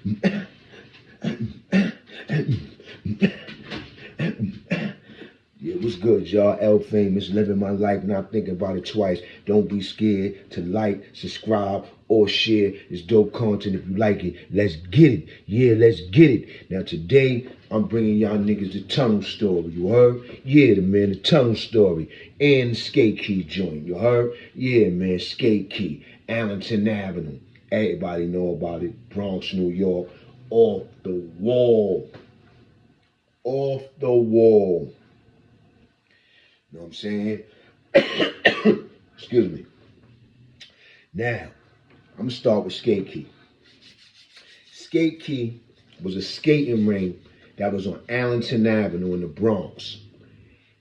Yeah, what's good, y'all? L Famous, living my life, not thinking about it twice. Don't be scared to like, subscribe, or share. It's dope content if you like it. Let's get it. Yeah, let's get it. Now, today, I'm bringing y'all niggas the tunnel story. You heard? Yeah, man, the tunnel story. And the skate key joint. You heard? Yeah, man, skate key. Allenton Avenue. Everybody know about it. Bronx, New York. Off the wall. Off the wall. You know what I'm saying? Excuse me. Now, I'm going to start with Skate Key. Skate Key was a skating ring that was on Allenton Avenue in the Bronx.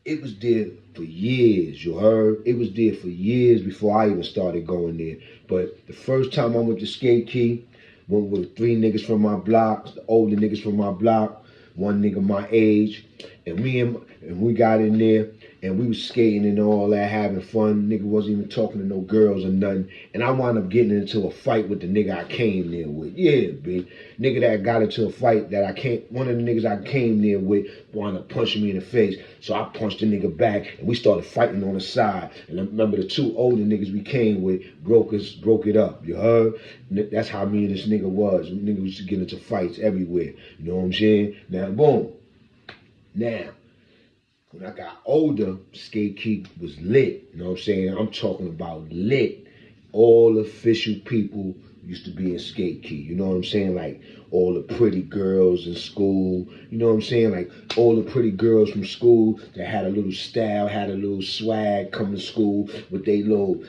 It was there for years, you heard? It was there for years before I even started going there. But the first time I went to Skate Key, went with 3 niggas from my block, the older niggas from my block, 1 nigga my age, and we got in there and we was skating and all that, having fun. Nigga wasn't even talking to no girls or nothing. And I wound up getting into a fight with the nigga I came there with. Yeah, B. Nigga that got into a fight that one of the niggas I came there with wound up punching me in the face. So I punched the nigga back and we started fighting on the side. And I remember the 2 older niggas we came with broke it up. You heard? That's how me and this nigga was. We niggas used to get into fights everywhere. You know what I'm saying? Now, boom. Now, when I got older, Skate Key was lit. You know what I'm saying? I'm talking about lit. All official people used to be in Skate Key. You know what I'm saying? Like all the pretty girls in school. You know what I'm saying? Like all the pretty girls from school that had a little style, had a little swag, coming to school with they little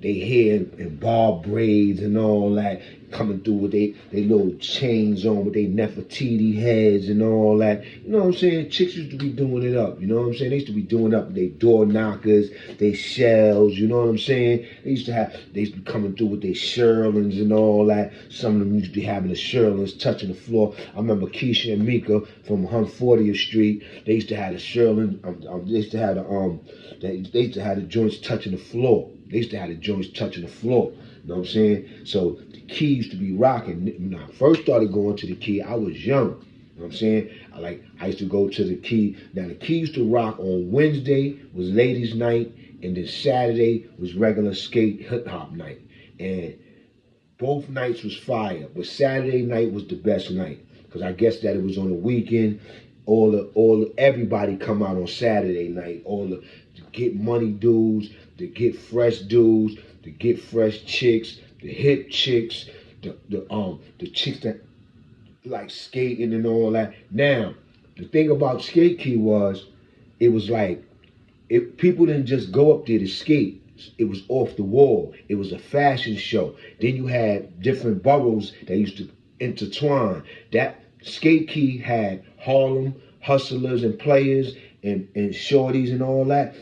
they hair and bob braids and all that, coming through with they little chains on with they Nefertiti heads and all that. You know what I'm saying? Chicks used to be doing it up. You know what I'm saying? They used to be doing up they door knockers, they shells. You know what I'm saying? They used to be coming through with their Sherlins and all that. Some of them used to be having the Sherlins touching the floor. I remember Keisha and Mika from 140th Street. They used to have the Sherlin. They used to have the joints touching the floor. They used to have the joints touching the floor. You know what I'm saying? So the Key used to be rocking. When I first started going to the Key, I was young. You know what I'm saying? I used to go to the Key. Now the Key used to rock on Wednesday was ladies' night, and then Saturday was regular skate hip hop night. And both nights was fire, but Saturday night was the best night because I guess that it was on the weekend. Everybody come out on Saturday night. All the get money dudes, the get fresh dudes, the get fresh chicks, the hip chicks, the chicks that like skating and all that. Now, the thing about Skate Key was, it was like, people didn't just go up there to skate. It was off the wall. It was a fashion show. Then you had different boroughs that used to intertwine. That Skate Key had Harlem hustlers and players and shorties and all that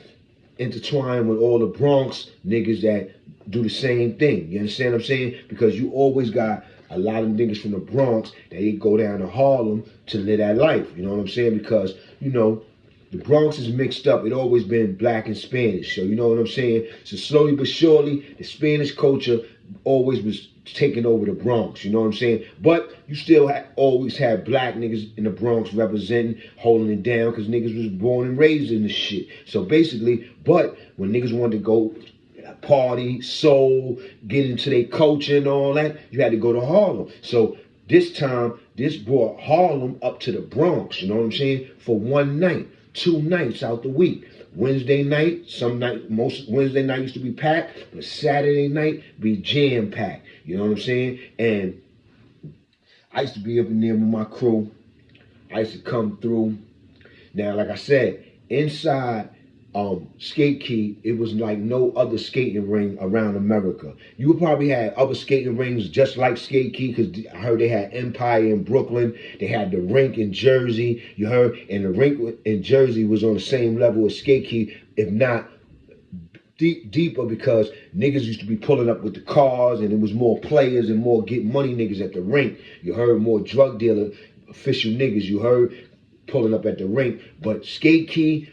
intertwined with all the Bronx niggas that do the same thing. You understand what I'm saying? Because you always got a lot of niggas from the Bronx that they go down to Harlem to live that life. You know what I'm saying? Because, you know, the Bronx is mixed up. It always been black and Spanish. So, you know what I'm saying? So slowly but surely, the Spanish culture always was taking over the Bronx. You know what I'm saying? But you still always had black niggas in the Bronx representing, holding it down, because niggas was born and raised in the shit. So basically, but when niggas wanted to go party, soul, get into their culture and all that, you had to go to Harlem. So this time, this brought Harlem up to the Bronx, you know what I'm saying? For one night, 2 nights out the week. Wednesday night, most Wednesday night used to be packed, but Saturday night be jam packed. You know what I'm saying? And I used to be up in there with my crew. I used to come through. Now, like I said, inside Skate Key, it was like no other skating ring around America. You probably had other skating rings just like Skate Key, because I heard they had Empire in Brooklyn. They had the rink in Jersey, you heard, and the rink in Jersey was on the same level as Skate Key, if not deeper, because niggas used to be pulling up with the cars, and it was more players and more get money niggas at the rink. You heard more drug dealer official niggas, you heard, pulling up at the rink. But Skate Key,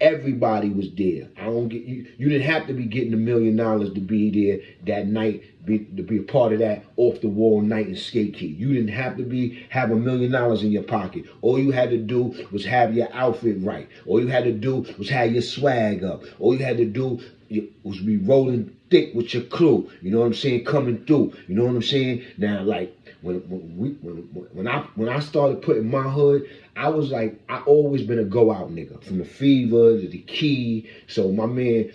Everybody was there. I don't get you. You didn't have to be getting $1 million to be there that night, to be a part of that off the wall night in Skate Key. You didn't have to have $1 million in your pocket. All you had to do was have your outfit right. All you had to do was have your swag up. All you had to do was be rolling thick with your crew. You know what I'm saying? Coming through. You know what I'm saying? Now, like when I started putting my hood, I was like, I always been a go out nigga, from the Fever to the Key. So my man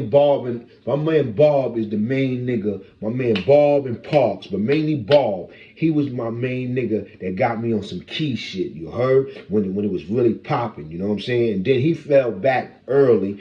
Bob is the main nigga. My man Bob and Parks, but mainly Bob. He was my main nigga that got me on some Key shit. You heard, when it was really popping. You know what I'm saying? And then he fell back early,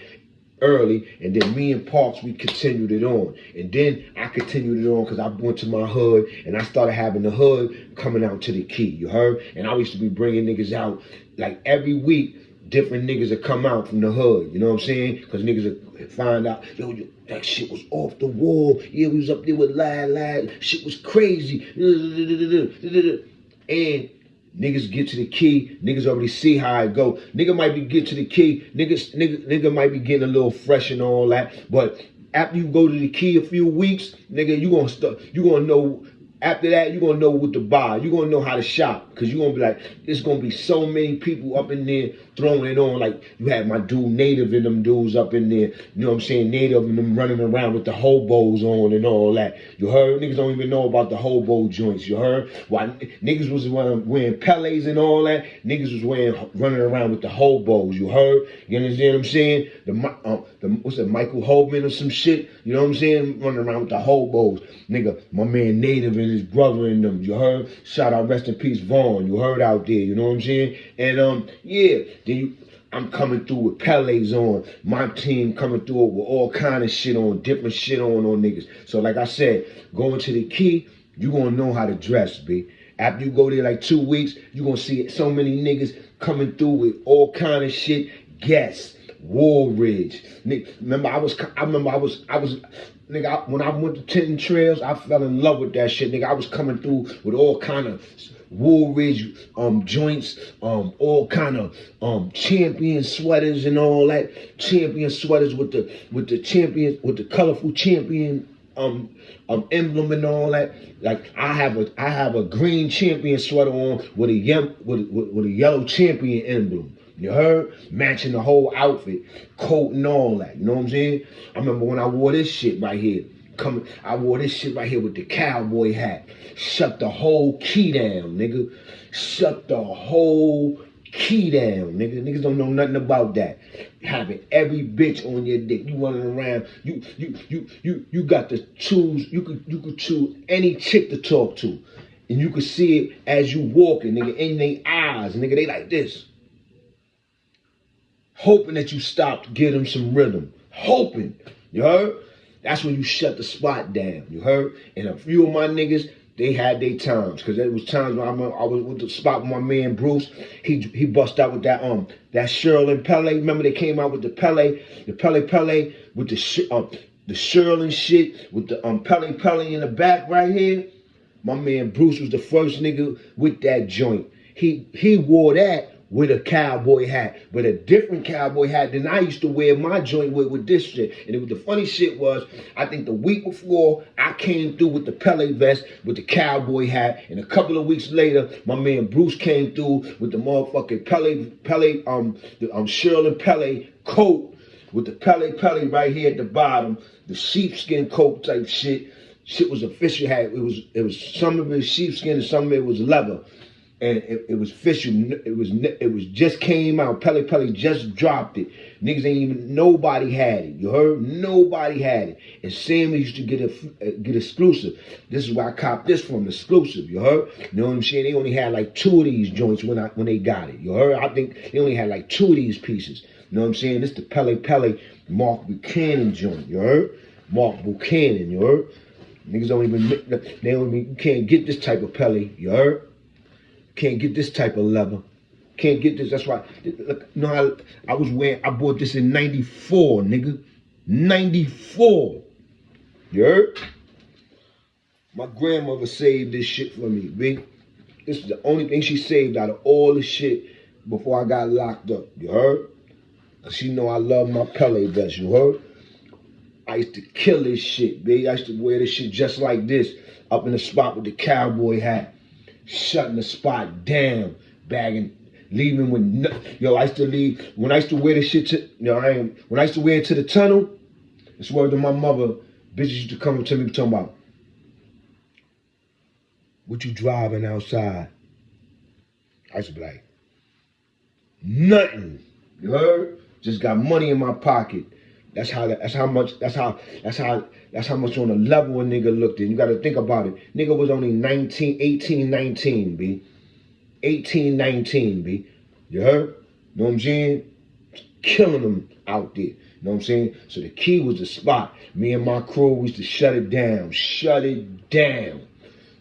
and then me and Parks, we continued it on. And then I continued it on because I went to my hood and I started having the hood coming out to the Key, you heard? And I used to be bringing niggas out, like every week, different niggas would come out from the hood, you know what I'm saying? Because niggas would find out, yo, that shit was off the wall. Yeah, we was up there with Lad. Shit was crazy. And niggas get to the Key, niggas already see how it go. Nigga might be get to the Key, nigga might be getting a little fresh and all that, but after you go to the Key a few weeks, nigga, you gonna know. After that, you're going to know what to buy. You're going to know how to shop. Because you're going to be like, there's going to be so many people up in there throwing it on. Like, you had my dude Native and them dudes up in there. You know what I'm saying? Native and them running around with the hobos on and all that. You heard? Niggas don't even know about the hobo joints. You heard? Why niggas was wearing Pelés and all that. Niggas was running around with the hobos. You heard? You understand what I'm saying? What's that, Michael Holman or some shit? You know what I'm saying? Running around with the hobos. Nigga, my man Native and his brother and them, you heard? Shout out, rest in peace, Vaughn. You heard out there, you know what I'm saying? And yeah, then I'm coming through with Pelés on. My team coming through with all kind of shit on, different shit on niggas. So like I said, going to the Key, you gonna know how to dress, B. After you go there like 2 weeks, you gonna see so many niggas coming through with all kind of shit. Guess. Woolridge. Remember I was nigga, when I went to Tinton Trails, I fell in love with that shit, nigga. I was coming through with all kind of Woolridge joints, all kind of champion sweaters and all that. Champion sweaters with the colorful champion emblem and all that. Like I have a green champion sweater on with a yellow champion emblem. You heard? Matching the whole outfit, coat and all that. You know what I'm saying? I remember when I wore this shit right here. I wore this shit right here with the cowboy hat. Shut the whole Key down, nigga. Shut the whole Key down, nigga. Niggas don't know nothing about that. Having every bitch on your dick. You running around. You got to choose. You could choose any chick to talk to. And you could see it as you walking, nigga, in their eyes. Nigga, they like this. Hoping that you stop to give them some rhythm. Hoping. You heard? That's when you shut the spot down. You heard? And a few of my niggas, they had their times. Because there was times when I was with the spot with my man Bruce. He bust out with that Sherlin Pele. Remember they came out with the Pele with the Sherlin shit with the Pele in the back right here. My man Bruce was the first nigga with that joint. He wore that with a cowboy hat, but a different cowboy hat than I used to wear my joint with this shit. And the funny shit was, I think the week before, I came through with the Pele vest, with the cowboy hat, and a couple of weeks later, my man Bruce came through with the motherfucking Sherlin Pele coat, with the Pele right here at the bottom, the sheepskin coat type shit. Shit was official hat. It was some of it was sheepskin and some of it was leather. And it was official. It was just came out. Pele just dropped it. Niggas ain't even, nobody had it. You heard? Nobody had it. And Sammy used to get exclusive. This is where I copped this from, exclusive. You heard? You know what I'm saying? They only had like 2 of these joints when they got it. You heard? I think they only had like 2 of these pieces. You know what I'm saying? This the Pele Mark Buchanan joint. You heard? Mark Buchanan. You heard? Niggas don't even, you can't get this type of Pele. You heard? Can't get this type of leather. Can't get this. That's why. Look, you know, I bought this in 94, nigga. 94. You heard? My grandmother saved this shit for me, B. This is the only thing she saved out of all the shit before I got locked up. You heard? Cause she know I love my Pele vest, you heard? I used to kill this shit, baby. I used to wear this shit just like this, up in the spot with the cowboy hat, shutting the spot down, bagging, leaving with yo. I used to leave when I used to wear this shit to when I used to wear it to the tunnel. It's word to my mother. Bitches used to come up to me talking about, what you driving outside? I used to be like, nothing. You heard? Just got money in my pocket. That's how much on a level a nigga looked at. You gotta think about it. Nigga was only 18, 19, B. 18, 19, B. You heard? Know what I'm saying? Killing them out there. You know what I'm saying? So the Key was the spot. Me and my crew, we used to shut it down. Shut it down.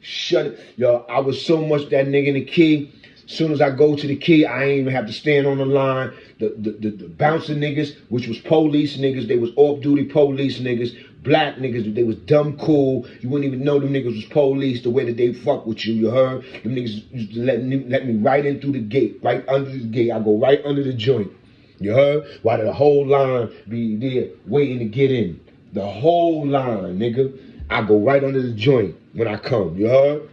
Shut it. Yo, I was so much that nigga in the Key. As soon as I go to the Key, I ain't even have to stand on the line. The bouncer niggas, which was police niggas, they was off-duty police niggas, black niggas, they was dumb cool. You wouldn't even know them niggas was police the way that they fuck with you, you heard? Them niggas used to let me right in through the gate, right under the gate. I go right under the joint, you heard? While the whole line be there waiting to get in. The whole line, nigga. I go right under the joint when I come, you heard?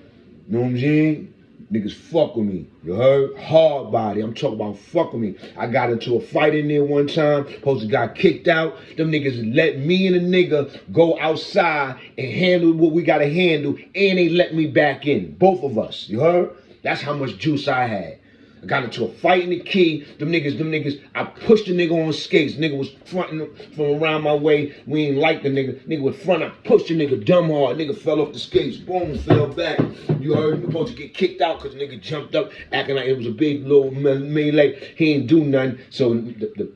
Know what I'm saying? Niggas fuck with me, you heard? Hard body, I'm talking about fuck with me. I got into a fight in there one time, supposed to got kicked out. Them niggas let me and a nigga go outside and handle what we gotta handle, and they let me back in, both of us, you heard? That's how much juice I had. I got into a fight in the Key. Them niggas, I pushed the nigga on skates. Nigga was fronting from around my way. We ain't like the nigga. Nigga was front. I pushed the nigga dumb hard. Nigga fell off the skates. Boom, fell back. You heard? You supposed to get kicked out because the nigga jumped up, acting like it was a big little melee. He ain't do nothing. So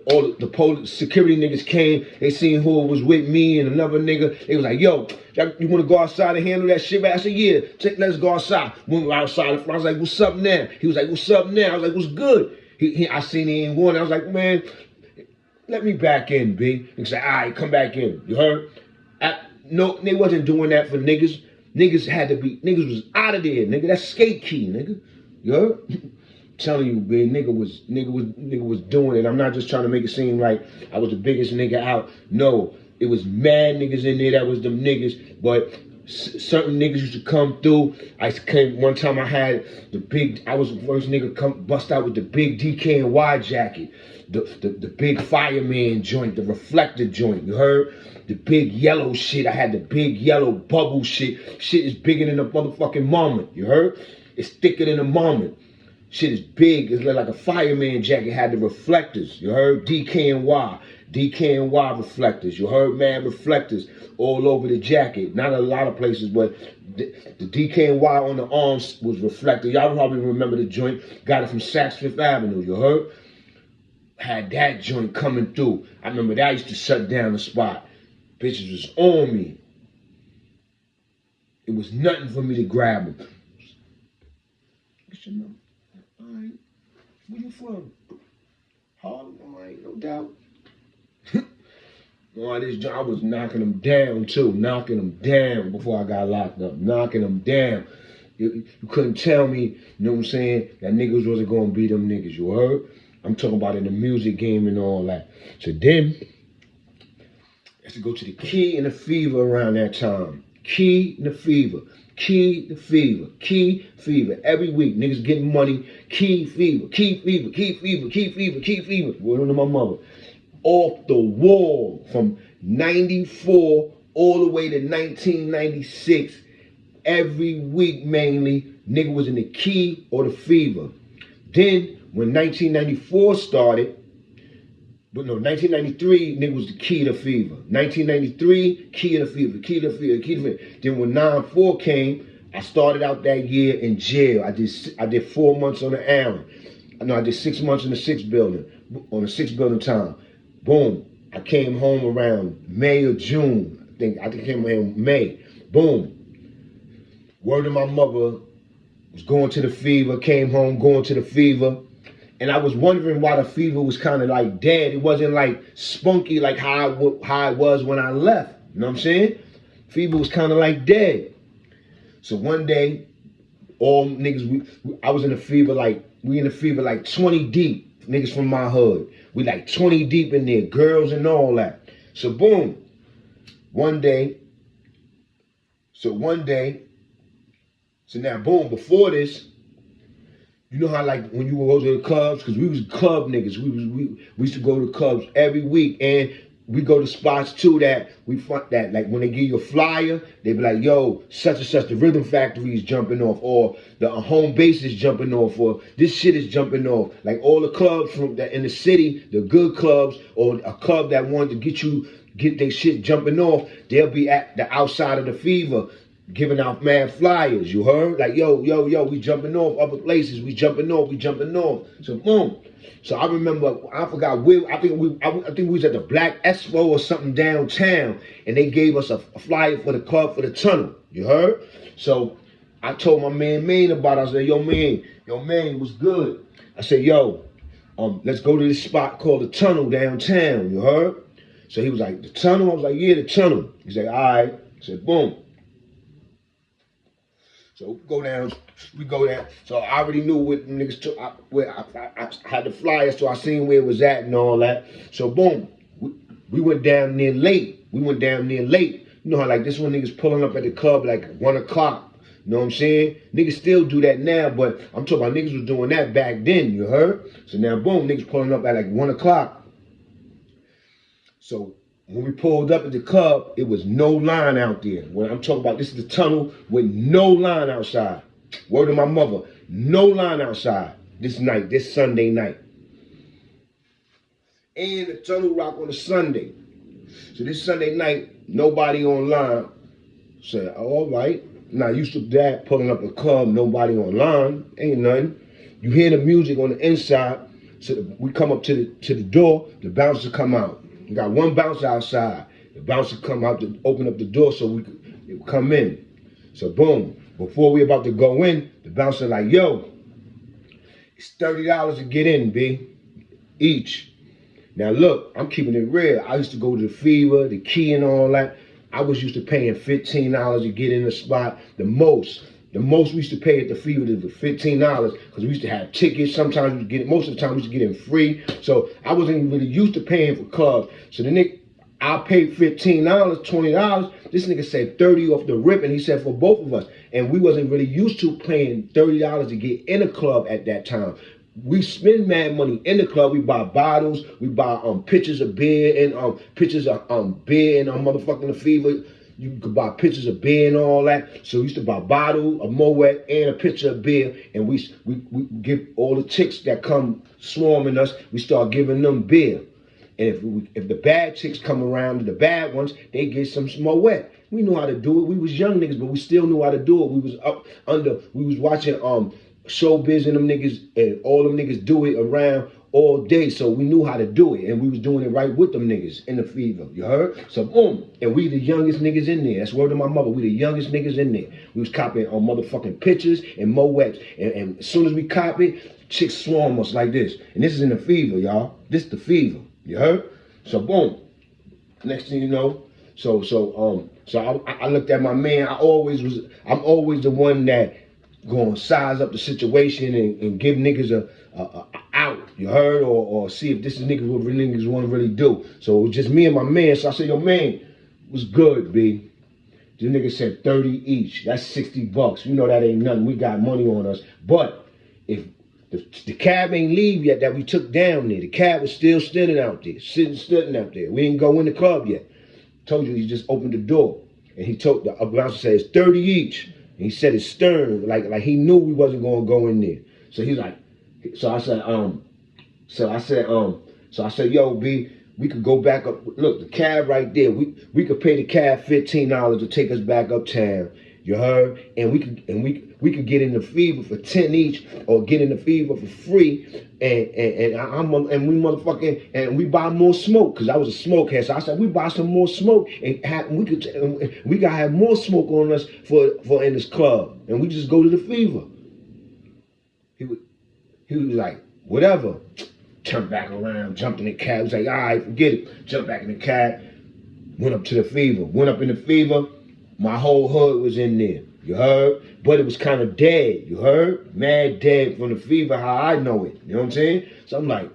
all the police security niggas came. They seen who was with me and another nigga. They was like, yo, you want to go outside and handle that shit? I said, yeah, let's go outside. Went outside. I was like, what's up now? He was like, what's up now? I was like, what's good? I seen he ain't won. I was like, man, let me back in, B. He said, all right, come back in. You heard? No, they wasn't doing that for niggas. Niggas was out of there, nigga. That's skate key, nigga. You heard? Telling you, B, nigga was doing it. I'm not just trying to make it seem like I was the biggest nigga out. No, it was mad niggas in there that was them niggas, but certain niggas used to come through. One time I was the first nigga come bust out with the big DK&Y jacket, the big fireman joint, the reflector joint, you heard? The big yellow shit, I had the big yellow bubble shit. Shit is bigger than a motherfucking moment, you heard? It's thicker than a moment. Shit is big, it's like a fireman jacket, had the reflectors, you heard? DK&Y reflectors, you heard, man, reflectors all over the jacket. Not a lot of places, but the DK&Y on the arms was reflected. Y'all probably remember the joint. Got it from Saks Fifth Avenue, you heard? Had that joint coming through. I remember that used to shut down the spot. Bitches was on me. It was nothing for me to grab them. All right, where you from? Harlem, all right, no doubt. I was knocking them down too, knocking them down before I got locked up, knocking them down. You couldn't tell me, you know what I'm saying, that niggas wasn't gonna be them niggas, you heard? I'm talking about in the music game and all that. So then, I used to go to the Key and the Fever around that time. Key and the Fever. Key, the Fever, Key, Fever. Every week, niggas getting money. Key, Fever, Key, Fever, Key, Fever, Key, Fever, Key, Fever. Word to my mother. Off the wall from 94 all the way to 1996. Every week, mainly, nigga was in the Key or the Fever. Then, when 1994 started, 1993, nigga was the Key to Fever. 1993, Key to Fever, Key to Fever, Key to Fever. Then when 9-4 came, I started out that year in jail. I did 4 months on the Allen. No, I did 6 months in the 6th building, on the 6th building time. Boom. I came home around May or June. I think I came home in May. Boom. Word of my mother was going to the Fever, came home going to the Fever. And I was wondering why the Fever was kind of like dead. It wasn't like spunky like how it was when I left. You know what I'm saying? Fever was kind of like dead. So one day, all niggas, I was in the Fever like, we in the Fever like 20 deep, niggas from my hood. We like 20 deep in there, girls and all that. So boom, one day, so now boom, before this, you know how like when you would go to the clubs, because we was club niggas. We used to go to clubs every week, and we go to spots too that we front that like when they give you a flyer, they be like, yo, such and such, the Rhythm Factory is jumping off, or the home base is jumping off, or this shit is jumping off. Like all the clubs from that in the city, the good clubs, or a club that wanted to get their shit jumping off, they'll be at the outside of the Fever, giving out mad flyers, you heard? Like, yo, we jumping off other places, we jumping off. So boom. So I remember, I forgot where, I think we was at the Black Expo or something downtown, and they gave us a flyer for the club for the tunnel, you heard? So I told my man Maine about it. I said, yo man, what's good? I said, yo, let's go to this spot called the Tunnel downtown, you heard? So he was like, the Tunnel? I was like, yeah, the Tunnel. He said, all right. I said, boom. So we go there. So I already knew what niggas took, I had the flyer, so I seen where it was at and all that. So boom, we went down there late. You know how like this one niggas pulling up at the club like 1 o'clock. You know what I'm saying? Niggas still do that now, but I'm talking about niggas was doing that back then, you heard? So now boom, niggas pulling up at like 1 o'clock. So when we pulled up at the club, it was no line out there. When I'm talking about, this is the Tunnel with no line outside. Word to my mother, no line outside this Sunday night. And the Tunnel rock on a Sunday. So this Sunday night, nobody online. Said, oh, all right. Now used to that, pulling up a club, nobody online, ain't nothing. You hear the music on the inside, so we come up to the door, the bouncer come out. We got one bouncer outside. The bouncer come out to open up the door so we could come in. So boom, before we about to go in, the bouncer like, yo, it's $30 to get in, B, each. Now look, I'm keeping it real. I used to go to the Fever, the Key and all that. I was used to paying $15 to get in the spot. The most we used to pay at the Fever was $15 because we used to have tickets. Sometimes we used to get it, most of the time we used to get in free. So I wasn't even really used to paying for clubs. So the nigga, I paid $15, $20. This nigga said 30 off the rip, and he said for both of us. And we wasn't really used to paying $30 to get in a club at that time. We spend mad money in the club. We buy bottles, we buy pitchers of beer and pitchers of beer and motherfucking the Fever. You could buy pitchers of beer and all that. So we used to buy a bottle, a Moet, and a pitcher of beer, and we give all the chicks that come swarming us, we start giving them beer. And if the bad chicks come around, the bad ones, they get some Moet. We knew how to do it. We was young niggas, but we still knew how to do it. We was watching Showbiz and them niggas, and all them niggas do it around all day, so we knew how to do it, and we was doing it right with them niggas in the Fever, you heard? So boom, and we the youngest niggas in there. That's word to my mother, we the youngest niggas in there. We was copying on motherfucking pitchers and Moets, and as soon as we copy, chicks swarm us like this. And this is in the Fever, y'all. This the Fever, you heard? So boom, next thing you know, so I looked at my man. I'm always the one that gonna size up the situation and give niggas a out, you heard, or see if this is niggas what niggas want to really do. So it was just me and my man. So I said, yo man, what's good, B? The nigga said 30 each. That's $60. You know that ain't nothing. We got money on us. But if the cab ain't leave yet that we took down there, the cab was still sitting out there. We didn't go in the club yet. Told you he just opened the door, and he told the bouncer said it's 30 each. And he said it stern, like he knew we wasn't gonna go in there. So he's like, so I said, yo, B, we could go back up. Look, the cab right there. We could pay the cab $15 to take us back uptown. You heard? And we could get in the Fever for 10 each, or get in the Fever for free. And we buy more smoke, because I was a smoke head. So I said we buy some more smoke, and we gotta have more smoke on us for in this club, and we just go to the Fever. He was like, whatever. Turned back around, jumped in the cab. He was like, all right, forget it. Jumped back in the cab, went up to the Fever. Went up in the Fever, my whole hood was in there, you heard? But it was kind of dead, you heard? Mad dead from the Fever, how I know it, you know what I'm saying? So I'm like,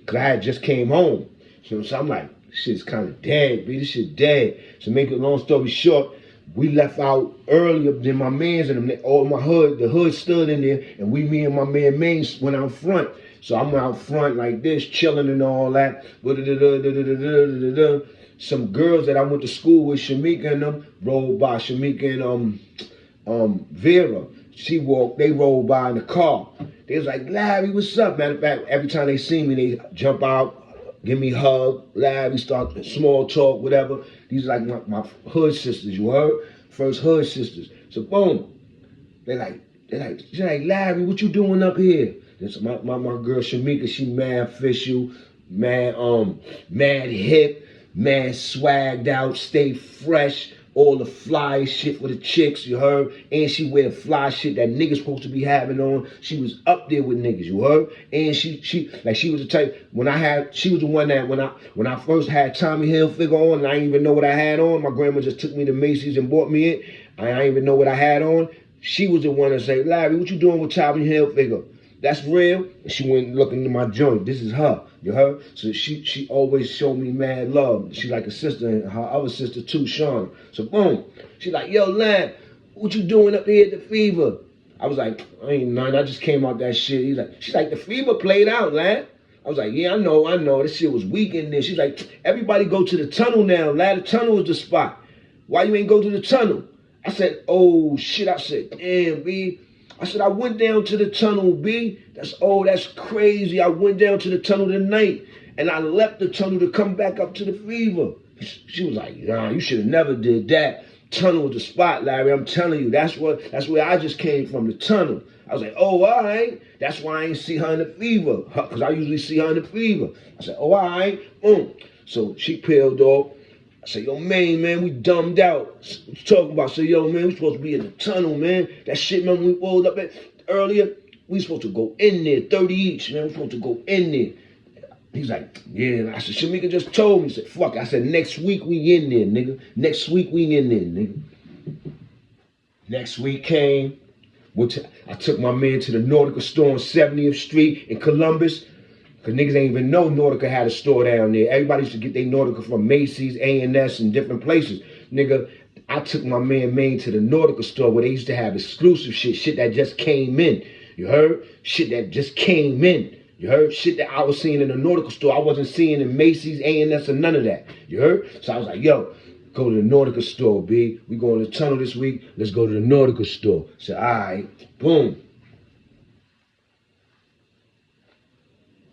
Cause I had just came home. So I'm like, shit's kind of dead, B. This shit dead. So make a long story short, we left out earlier than my mans and them. All my hood, the hood stood in there, and me and my man Mains went out front. So I'm out front like this, chilling and all that. Some girls that I went to school with, Shamika and them, rolled by. Shamika and Vera. They rolled by in the car. They was like, Larry, what's up? Matter of fact, every time they see me, they jump out, give me a hug. Larry, start small talk, whatever. These are like my hood sisters, you heard? First hood sisters. So boom. They're like, Larry, what you doing up here? This my girl Shamika, she mad official, mad hip, mad swagged out, stay fresh, all the fly shit for the chicks, you heard? And she wear the fly shit that niggas supposed to be having on. She was up there with niggas, you heard? And she was the type, she was the one that when I first had Tommy Hilfiger on and I didn't even know what I had on, my grandma just took me to Macy's and bought me it. I didn't even know what I had on. She was the one that said, Larry, what you doing with Tommy Hilfiger? That's real. And she went looking into my joint. This is her. You heard? So she always showed me mad love. She like a sister, and her other sister too, Shauna. So boom. She like, yo, Lan, what you doing up here at the Fever? I was like, I ain't nothing. I just came out that shit. She's like, the Fever played out, Lan. I was like, yeah, I know. This shit was weak in there. She's like, everybody go to the tunnel now, Lan. The tunnel is the spot. Why you ain't go to the tunnel? I said, oh shit. I said, damn, B. I said, I went down to the tunnel, B. That's crazy. I went down to the tunnel tonight, and I left the tunnel to come back up to the Fever. She was like, nah, you should have never did that. Tunnel was the spot, Larry. I'm telling you, that's where I just came from, the tunnel. I was like, oh, all right. That's why I ain't see her in the Fever, because I usually see her in the Fever. I said, oh, all right. Boom. So she peeled off. I said, yo, man, we dumbed out. What you talking about? I said, yo, man, we supposed to be in the tunnel, man. That shit, man, we rolled up at earlier. We supposed to go in there, 30 each, man. We supposed to go in there. He's like, yeah. I said, Shamika just told me. He said, fuck. I said, next week we in there, nigga. Next week we in there, nigga. Next week came. I took my man to the Nautica store on 70th Street in Columbus. Cause niggas ain't even know Nautica had a store down there. Everybody used to get their Nautica from Macy's, A&S, and different places. Nigga, I took my man Maine to the Nautica store where they used to have exclusive shit that just came in. You heard? Shit that just came in. You heard? Shit that I was seeing in the Nautica store, I wasn't seeing in Macy's, A&S, or none of that. You heard? So I was like, yo, go to the Nautica store, B. We going to the tunnel this week. Let's go to the Nautica store. I said, all right. Boom.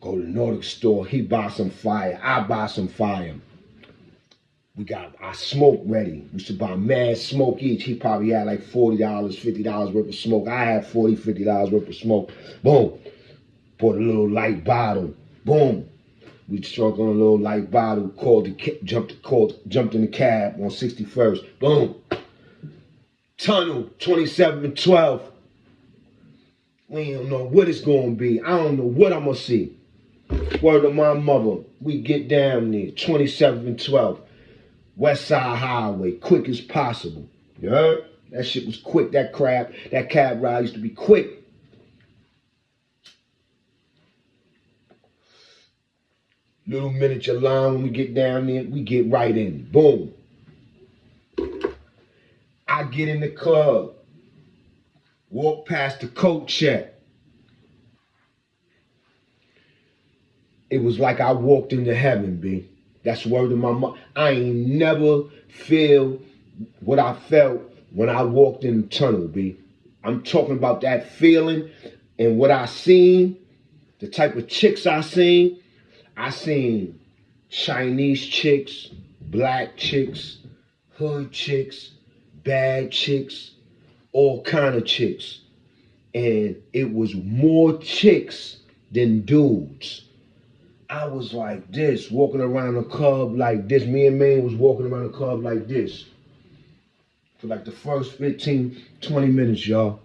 Go to the Nautica store, he buy some fire, I buy some fire. We got our smoke ready. We used to buy mad smoke each. He probably had like $40, $50 worth of smoke. I had $40, $50 worth of smoke. Boom. Bought a little light bottle. Boom. We struck on a little light bottle, jumped in the cab on 61st. Boom. Tunnel, 27 and 12. We don't know what it's gonna be. I don't know what I'm gonna see. Word of my mother, we get down there, 27th and 12th, West Side Highway, quick as possible. You heard? That shit was quick, that cab ride used to be quick. Little miniature line when we get down there, we get right in, boom. I get in the club, walk past the coat check. It was like I walked into heaven, B. That's word of my mom. I ain't never feel what I felt when I walked in the tunnel, B. I'm talking about that feeling and what I seen, the type of chicks I seen. I seen Chinese chicks, black chicks, hood chicks, bad chicks, all kind of chicks. And it was more chicks than dudes. I was like this, walking around the club like this. Me and Maine was walking around the club like this for like the first 15, 20 minutes, y'all.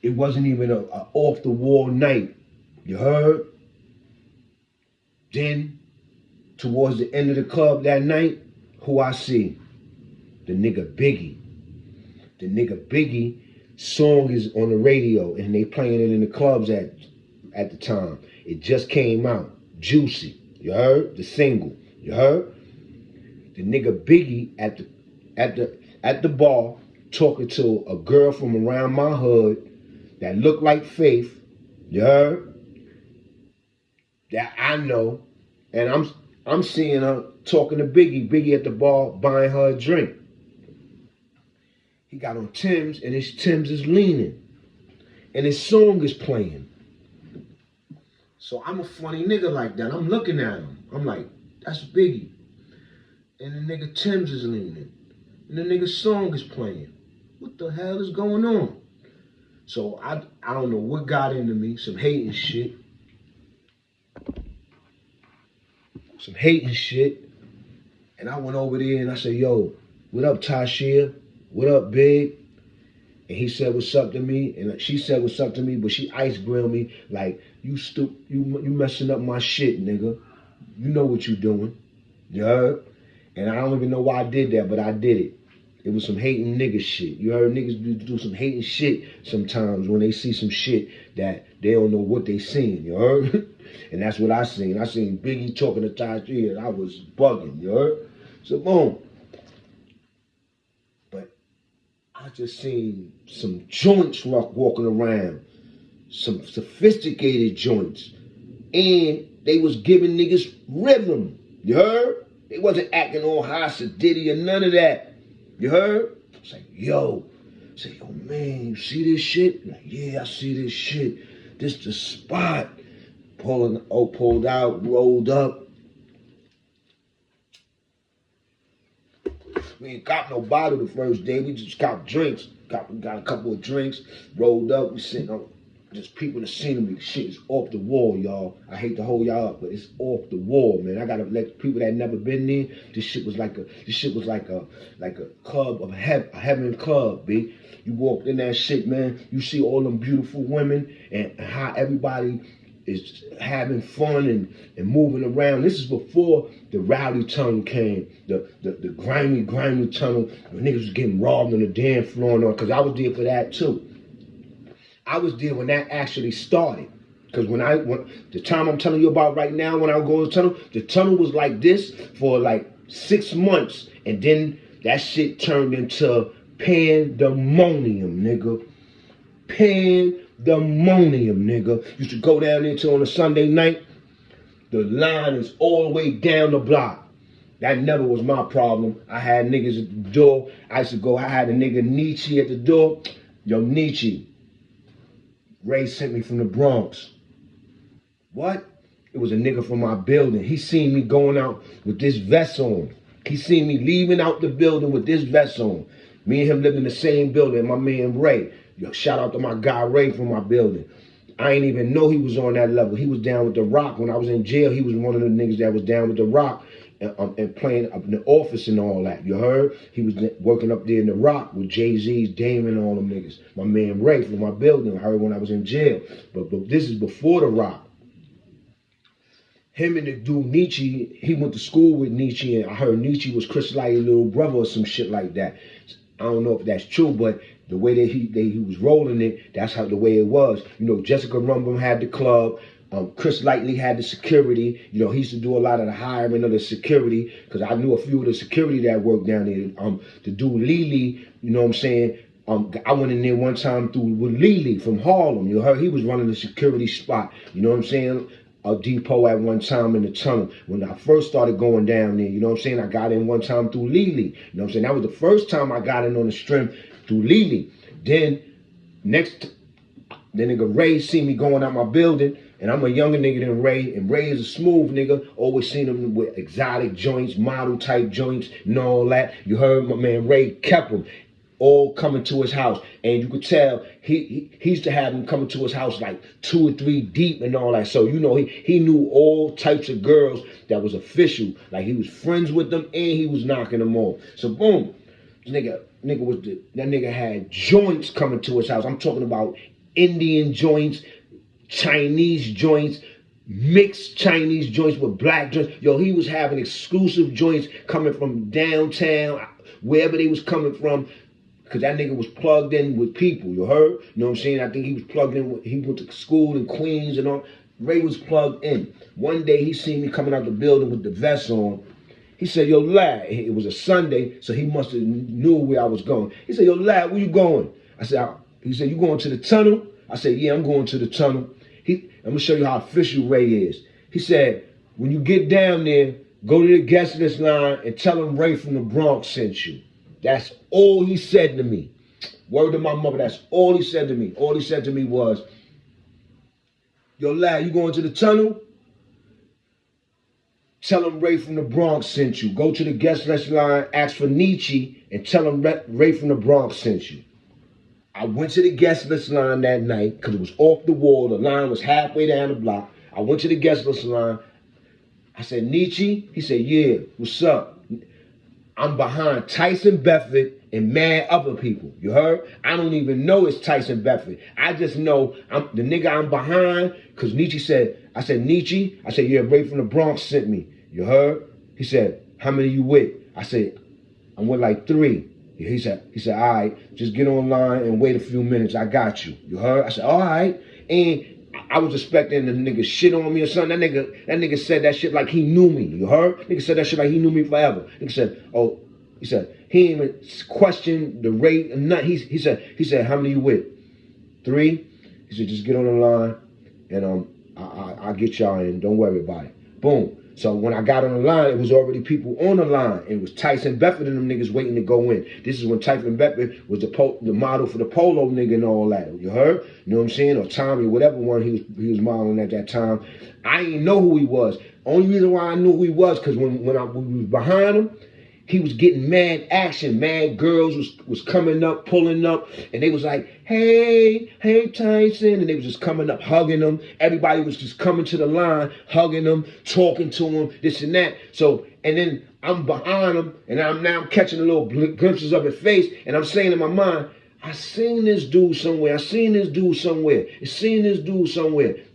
It wasn't even a off-the-wall night. You heard? Then, towards the end of the club that night, who I see? The nigga Biggie. The nigga Biggie song is on the radio, and they playing it in the clubs at at the time. It just came out. Juicy. You heard? The single. You heard? The nigga Biggie at the bar talking to a girl from around my hood that looked like Faith. You heard? That I know. And I'm seeing her talking to Biggie. Biggie at the bar buying her a drink. He got on Tim's and his Tim's is leaning. And his song is playing. So I'm a funny nigga like that. I'm looking at him. I'm like, that's Biggie. And the nigga Tim's is leaning. And the nigga's song is playing. What the hell is going on? So I don't know what got into me. Some hating shit. And I went over there and I said, yo, what up, Tashia? What up, Big? And he said what's up to me, and she said what's up to me, but she ice grilled me like, you messing up my shit, nigga. You know what you doing. You heard? And I don't even know why I did that, but I did it. It was some hating nigga shit. You heard? Niggas do some hating shit sometimes when they see some shit that they don't know what they seen. You heard? And that's what I seen. I seen Biggie talking to Tashia, and I was bugging. You heard? So boom. I just seen some joints walking around, some sophisticated joints, and they was giving niggas rhythm. You heard? They wasn't acting all high sedity or none of that. You heard? I was like, yo. I said, yo, man, you see this shit? Like, yeah, I see this shit. This the spot. Pulled out, rolled up. We ain't got no bottle the first day. We just got drinks. Got a couple of drinks. Rolled up. We sitting on just people the scenery. The shit is off the wall, y'all. I hate to hold y'all up, but it's off the wall, man. I gotta let people that never been there. This shit was like a club of a heaven club, B. You walked in that shit, man. You see all them beautiful women and how everybody is having fun and moving around. This is before the rowdy tunnel came, the grimy tunnel. When niggas was getting robbed on the dance floor and all, because I was there for that too. I was there when that actually started. Because when the time I'm telling you about right now, when I go to the tunnel was like this for like 6 months. And then that shit turned into pandemonium, nigga. Pandemonium, nigga. Used to go down there till on a Sunday night. The line is all the way down the block. That never was my problem. I had niggas at the door. I had a nigga Nietzsche at the door. Yo, Nietzsche. Ray sent me from the Bronx. What? It was a nigga from my building. He seen me going out with this vest on. He seen me leaving out the building with this vest on. Me and him lived in the same building, my man Ray. Yo, shout out to my guy Ray from my building. I ain't even know he was on that level. He was down with The Rock. When I was in jail, he was one of the niggas that was down with The Rock and playing up in the office and all that. You heard? He was working up there in The Rock with Jay-Z's, Damon, and all them niggas. My man Ray from my building. I heard when I was in jail. But this is before The Rock. Him and the dude Nietzsche, he went to school with Nietzsche, and I heard Nietzsche was Chris Light's little brother or some shit like that. I don't know if that's true, but the way that he was rolling it, that's how the way it was. You know, Jessica Rumbum had the club. Chris Lightly had the security. You know, he used to do a lot of the hiring of the security because I knew a few of the security that worked down there. The dude Lily, you know what I'm saying? I went in there one time with Lily from Harlem. You heard he was running the security spot. You know what I'm saying? A depot at one time in the tunnel. When I first started going down there, you know what I'm saying? I got in one time through Lily. You know what I'm saying? That was the first time I got in on the stream through Lily. Then the nigga Ray see me going out my building, and I'm a younger nigga than Ray, and Ray is a smooth nigga. Always seen him with exotic joints, model type joints, and all that. You heard my man Ray kept him. All coming to his house, and you could tell he used to have them coming to his house like 2 or 3 deep and all that. So you know he knew all types of girls that was official. Like he was friends with them and he was knocking them off. So boom, that nigga had joints coming to his house. I'm talking about Indian joints, Chinese joints, mixed Chinese joints with black joints. Yo, he was having exclusive joints coming from downtown, wherever they was coming from. Cause that nigga was plugged in with people, you heard? You know what I'm saying? I think he was plugged in with, he went to school in Queens and all. Ray was plugged in. One day he seen me coming out the building with the vest on. He said, yo, lad, it was a Sunday, so he must have knew where I was going. He said, yo, lad, where you going? I said, he said, you going to the tunnel? I said, yeah, I'm going to the tunnel. I'm gonna show you how official Ray is. He said, when you get down there, go to the guest list line and tell him Ray from the Bronx sent you. That's all he said to me. Word to my mother, that's all he said to me. All he said to me was, yo, lad, you going to the tunnel? Tell him Ray from the Bronx sent you. Go to the guest list line, ask for Nietzsche, and tell him Ray from the Bronx sent you. I went to the guest list line that night because it was off the wall. The line was halfway down the block. I went to the guest list line. I said, Nietzsche? He said, yeah, what's up? I'm behind Tyson Bedford and mad other people. You heard? I don't even know it's Tyson Bedford. I just know the nigga I'm behind because Nietzsche said, I said, Nietzsche? I said, yeah, Ray from the Bronx sent me. You heard? He said, how many you with? I said, I'm with like 3. He said, all right, just get online and wait a few minutes. I got you. You heard? I said, all right. And I was expecting the nigga shit on me or something. That nigga said that shit like he knew me. You heard? Nigga said that shit like he knew me forever. Nigga said, he didn't even question the rate or nothing. He said, how many you with? 3? He said, just get on the line and I'll get y'all in. Don't worry about it. Boom. So when I got on the line, it was already people on the line. It was Tyson Bedford and them niggas waiting to go in. This is when Tyson Bedford was the model for the polo nigga and all that. You heard? You know what I'm saying? Or Tommy, whatever one he was modeling at that time. I didn't know who he was. Only reason why I knew who he was because when we was behind him, he was getting mad action. Mad girls was coming up, pulling up, and they was like, hey Tyson, and they was just coming up, hugging him. Everybody was just coming to the line, hugging him, talking to him, this and that. So, and then I'm behind him, and I'm now catching a little glimpses of his face, and I'm saying in my mind, I seen this dude somewhere. I seen this dude somewhere.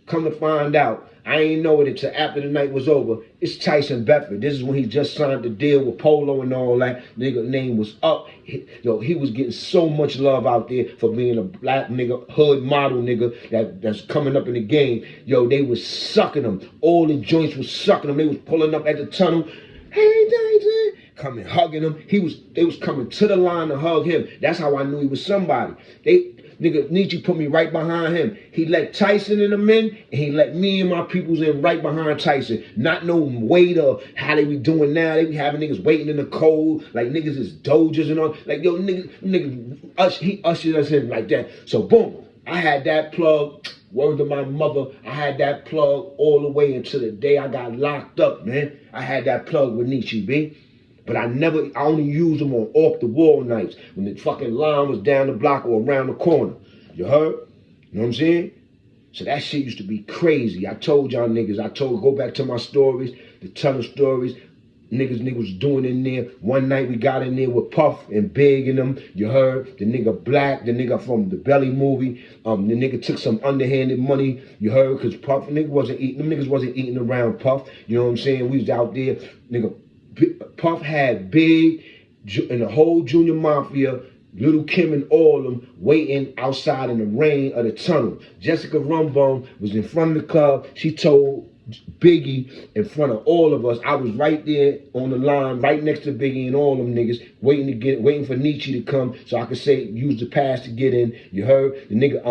Come to find out, I ain't know it until after the night was over. It's Tyson Bedford. This is when he just signed the deal with Polo and all that. Nigga name was up. He was getting so much love out there for being a black nigga, hood model nigga that's coming up in the game. Yo, they was sucking him. All the joints was sucking him. They was pulling up at the tunnel. Hey, Tyson. Coming, hugging him. They was coming to the line to hug him. That's how I knew he was somebody. Nigga, Nietzsche put me right behind him. He let Tyson in them in, and he let me and my peoples in right behind Tyson. Not no wait of how they be doing now. They be having niggas waiting in the cold, like niggas is doges and all. Like, yo, he ushered us in like that. So, boom, I had that plug. Word to my mother, I had that plug all the way until the day I got locked up, man. I had that plug with Nietzsche, B. But I only used them on off the wall nights when the fucking line was down the block or around the corner. You heard? You know what I'm saying? So that shit used to be crazy. I told y'all niggas, go back to my stories, the tunnel stories. Niggas was doing in there. One night we got in there with Puff and Big in them. You heard? The nigga Black, the nigga from the Belly movie. The nigga took some underhanded money. You heard? Because Puff, them niggas wasn't eating around Puff. You know what I'm saying? We was out there. Nigga, Puff had Big and the whole Junior Mafia, Little Kim and all of them waiting outside in the rain of the tunnel. Jessica Rumbone was in front of the club. She told Biggie in front of all of us. I was right there on the line, right next to Biggie and all them niggas, waiting for Nietzsche to come so I could use the pass to get in. You heard? The nigga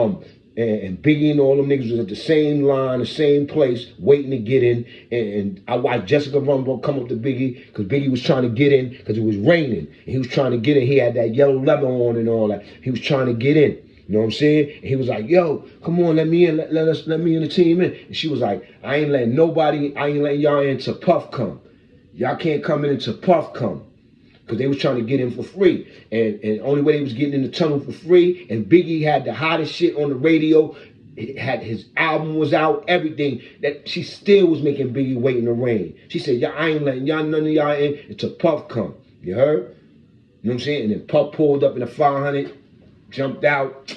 and Biggie and all them niggas was at the same line, the same place, waiting to get in. And I watched Jessica Rumble come up to Biggie because Biggie was trying to get in because it was raining. And he was trying to get in. He had that yellow leather on and all that. He was trying to get in. You know what I'm saying? And he was like, yo, come on, let me in, let me and the team in. And she was like, I ain't letting y'all in till Puff come. Y'all can't come in until Puff come. Because they was trying to get in for free. And the only way they was getting in the tunnel for free, and Biggie had the hottest shit on the radio, his album was out, everything, that she still was making Biggie wait in the rain. She said, I ain't letting none of y'all in until Puff come. You heard? You know what I'm saying? And then Puff pulled up in a 500, jumped out,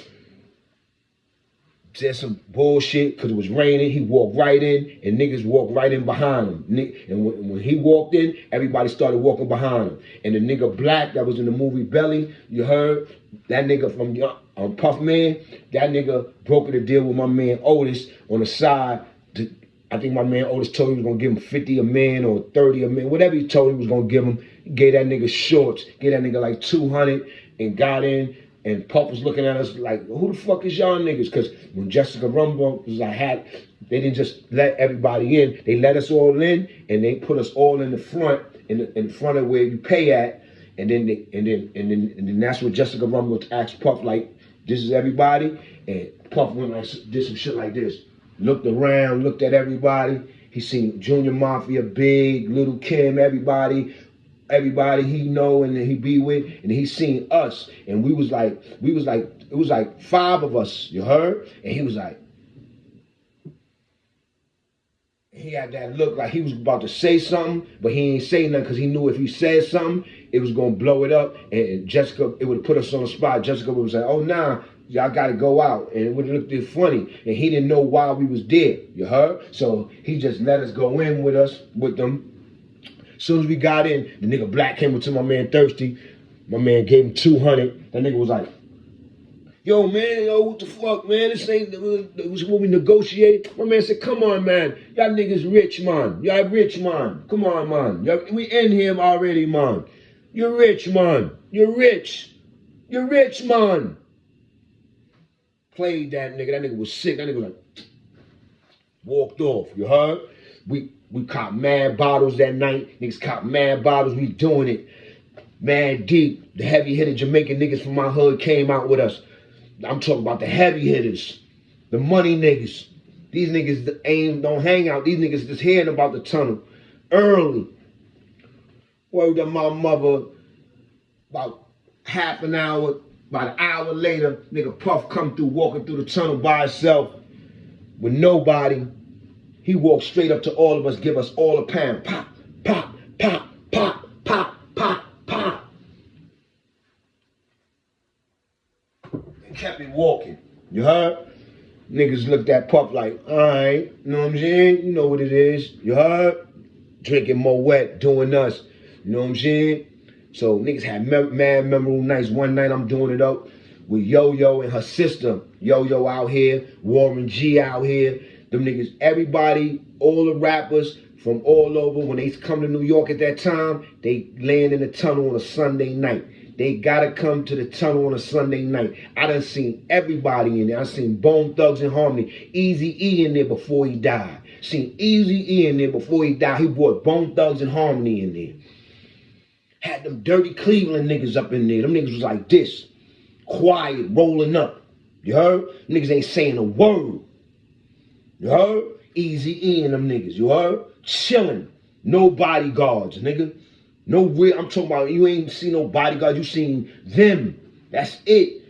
said some bullshit because it was raining. He walked right in, and niggas walked right in behind him. And when he walked in, everybody started walking behind him. And the nigga Black that was in the movie Belly, you heard? That nigga from Puff Man, that nigga brokered a deal with my man Otis on the side. I think my man Otis told him he was going to give him 50 a man or 30 a man, whatever he told him he was going to give him. He gave that nigga shorts, gave that nigga like 200 and got in. And Puff was looking at us like, who the fuck is y'all niggas? Because when Jessica Rumble was like, they didn't just let everybody in. They let us all in, and they put us all in the front, in front of where you pay at. And then that's what Jessica Rumble asked Puff, like, this is everybody. And Puff went like, did some shit like this. Looked around, looked at everybody. He seen Junior Mafia, Big, Little Kim, everybody he know and he be with, and he seen us, and it was like 5 of us, you heard? And he was like, he had that look like he was about to say something, but he ain't say nothing because he knew if he said something, it was gonna blow it up, and Jessica, it would put us on the spot. Jessica would say, oh nah, y'all gotta go out, and it would have looked funny, and he didn't know why we was there, you heard? So he just let us go in with them. As soon as we got in, the nigga Black came up to my man Thirsty. My man gave him 200. That nigga was like, yo, man, what the fuck, man? This ain't what we negotiated. My man said, come on, man. Y'all niggas rich, man. Y'all rich, man. Come on, man. We in here already, man. You're rich, man. You're rich. You're rich, man. Played that nigga. That nigga was sick. That nigga was like, walked off. You heard? We caught mad bottles that night. Niggas caught mad bottles. We doing it. Mad deep. The heavy hitter Jamaican niggas from my hood came out with us. I'm talking about the heavy hitters. The money niggas. These niggas don't hang out. These niggas just hearing about the tunnel. Early. Word to my mother. About half an hour, about an hour later, nigga Puff come through, walking through the tunnel by himself with nobody. He walked straight up to all of us, give us all a pound. Pop, pop, pop, pop, pop, pop, pop. And kept it walking. You heard? Niggas looked at Puff like, all right, you know what I'm saying? You know what it is. You heard? Drinking Moet, doing us. You know what I'm saying? So niggas had mad memorable nights. One night I'm doing it up with Yo-Yo and her sister. Yo-Yo out here, Warren G out here. Them niggas, everybody, all the rappers from all over, when they come to New York at that time, they land in the tunnel on a Sunday night. They gotta come to the tunnel on a Sunday night. I done seen everybody in there. I seen Bone Thugs and Harmony. Eazy-E in there before he died. Seen Eazy-E in there before he died. He brought Bone Thugs and Harmony in there. Had them dirty Cleveland niggas up in there. Them niggas was like this. Quiet, rolling up. You heard? Niggas ain't saying a word. You heard? Eazy-E and them niggas. You heard? Chilling. No bodyguards, nigga. No real. I'm talking about you ain't seen no bodyguards. You seen them. That's it. You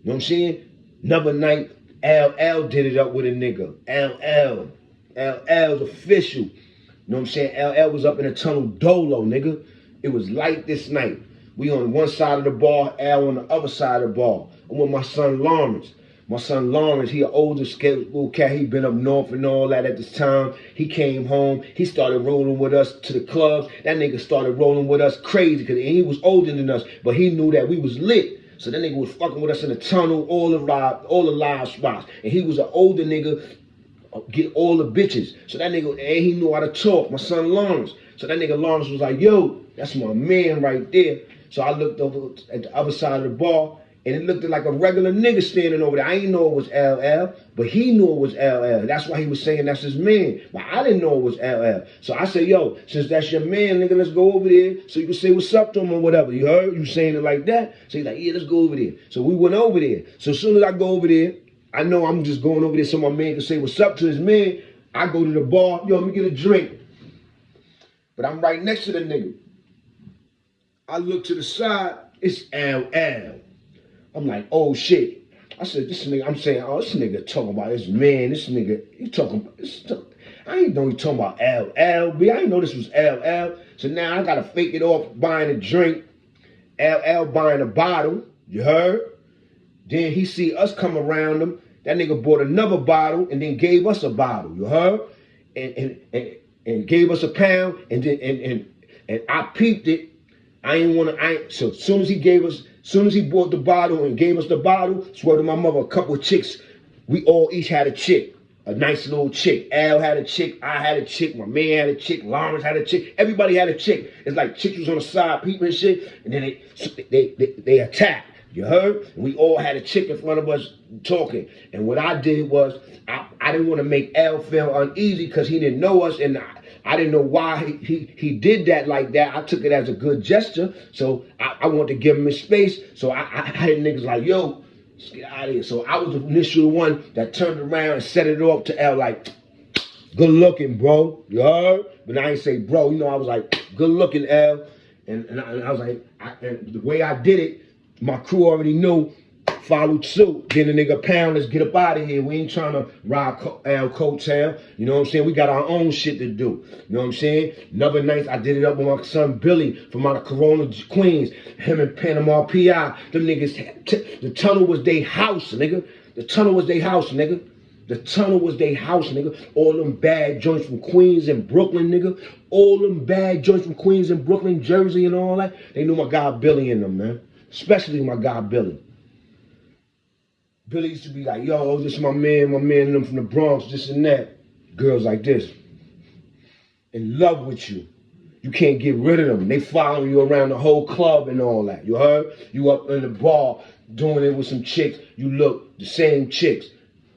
know what I'm saying? Another night, LL did it up with a nigga. LL's official. You know what I'm saying? LL was up in the tunnel dolo, nigga. It was light this night. We on one side of the bar, L on the other side of the bar. I'm with my son Lawrence. My son Lawrence, he an older little cat. He been up north and all that at this time. He came home. He started rolling with us to the clubs. That nigga started rolling with us crazy because he was older than us, but he knew that we was lit. So that nigga was fucking with us in the tunnel, all the live spots. And he was an older nigga, get all the bitches. So that nigga, and he knew how to talk, my son Lawrence. So that nigga Lawrence was like, yo, that's my man right there. So I looked over at the other side of the bar, and it looked like a regular nigga standing over there. I didn't know it was LL, but he knew it was LL. That's why he was saying that's his man. But I didn't know it was LL. So I said, yo, since that's your man, nigga, let's go over there so you can say what's up to him or whatever. You heard? You saying it like that? So he's like, yeah, let's go over there. So we went over there. So as soon as I go over there, I know I'm just going over there so my man can say what's up to his man. I go to the bar, yo, let me get a drink. But I'm right next to the nigga. I look to the side, it's LL. I'm like, oh shit. I said, this nigga, I'm saying, oh, this nigga talking about his man. This nigga, he talking about, I ain't know he talking about LL, I ain't know this was LL. So now I gotta fake it off buying a drink. LL buying a bottle, you heard? Then he see us come around him. That nigga bought another bottle and then gave us a bottle. You heard? And gave us a pound, and then and I peeped it. I ain't wanna. So as soon as he bought the bottle and gave us the bottle, swear to my mother, a couple of chicks, we all each had a chick, a nice little chick. Al had a chick, I had a chick, my man had a chick, Lawrence had a chick, everybody had a chick. It's like chicks was on the side peeping and shit, and then they attacked. You heard? And we all had a chick in front of us talking. And what I did was, I didn't want to make Al feel uneasy because he didn't know us, and I didn't know why he did that like that. I took it as a good gesture, so I wanted to give him his space. So I had niggas like, yo, let's get out of here. So I was the initial one that turned around and set it off to Al like, good looking, bro. You heard? But I ain't say bro. You know, I was like, good looking, Al. And I was like, and the way I did it, my crew already knew, followed suit. Then the nigga pound, let's get up out of here. We ain't trying to ride Al coattail. You know what I'm saying? We got our own shit to do. You know what I'm saying? Another night, I did it up with my son Billy from out of Corona, Queens. Him and Panama PI. Them niggas, the tunnel was their house, nigga. The tunnel was their house, nigga. The tunnel was their house, nigga. All them bad joints from Queens and Brooklyn, nigga. All them bad joints from Queens and Brooklyn, Jersey and all that. They knew my guy Billy in them, man. Especially my guy Billy. Billy used to be like, yo, this is my man and them from the Bronx, this and that. Girls like this. In love with you. You can't get rid of them. They following you around the whole club and all that. You heard? You up in the bar doing it with some chicks. You look, the same chicks.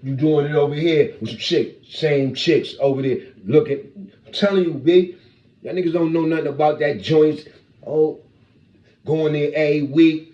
You doing it over here with some chicks. Same chicks over there. Looking. I'm telling you, B. Y'all niggas don't know nothing about that joints. Oh, going there every week.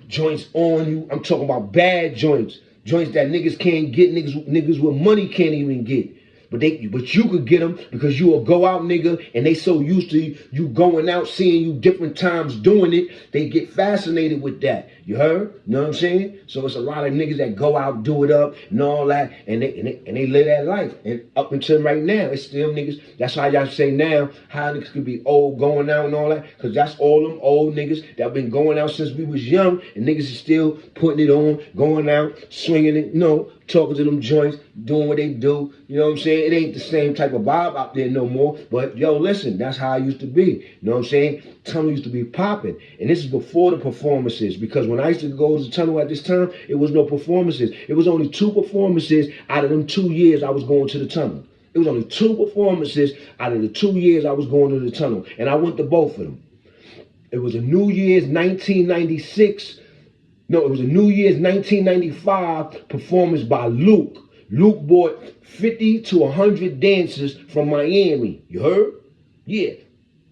Joints on you. I'm talking about bad joints. Joints that niggas can't get, niggas with money can't even get. But you could get them because you will go out, nigga, and they so used to you going out, seeing you different times doing it, they get fascinated with that. You heard? You know what I'm saying? So it's a lot of niggas that go out, do it up, and all that, and they live that life. And up until right now, it's still niggas. That's how y'all say now, how niggas could be old going out and all that, because that's all them old niggas that been going out since we was young, and niggas is still putting it on, going out, swinging it, talking to them joints, doing what they do. You know what I'm saying? It ain't the same type of vibe out there no more. But yo, listen, that's how I used to be. You know what I'm saying? Tunnel used to be popping. And this is before the performances. Because when I used to go to the tunnel at this time, it was no performances. It was only 2 performances out of them 2 years I was going to the tunnel. It was only 2 performances out of the 2 years I was going to the tunnel. And I went to both of them. It was a New Year's 1996. No, it was a New Year's 1995 performance by Luke. Luke bought 50 to 100 dancers from Miami. You heard? Yeah.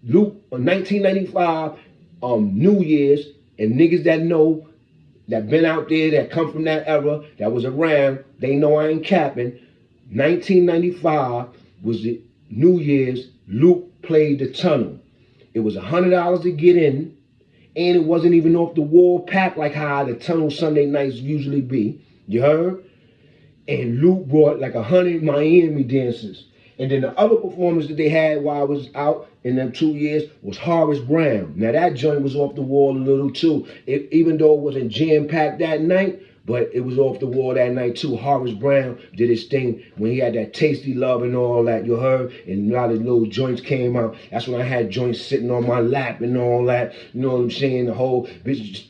Luke, on 1995, New Year's, and niggas that know, that been out there, that come from that era, that was around, they know I ain't capping. 1995 was the New Year's. Luke played the tunnel. It was $100 to get in. And it wasn't even off the wall packed like how the tunnel Sunday nights usually be. You heard? And Luke brought like 100 Miami dancers. And then the other performance that they had while I was out in them 2 years was Horace Brown. Now that joint was off the wall a little too. Even though it wasn't jam-packed that night, but it was off the wall that night too. Horace Brown did his thing when he had that Tasty Love and all that, you heard? And a lot of little joints came out. That's when I had joints sitting on my lap and all that. You know what I'm saying? The whole bitch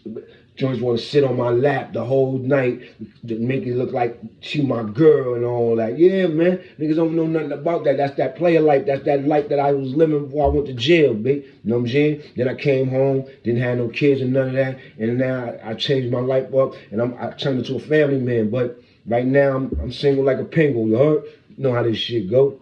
joints want to sit on my lap the whole night to make it look like she my girl and all that. Yeah, man. Niggas don't know nothing about that. That's that player life. That's that life that I was living before I went to jail, bitch. You know what I'm saying? Then I came home, didn't have no kids and none of that. And now I changed my life up and I turned into a family man. But right now I'm single like a penguin, you heard? You know how this shit go.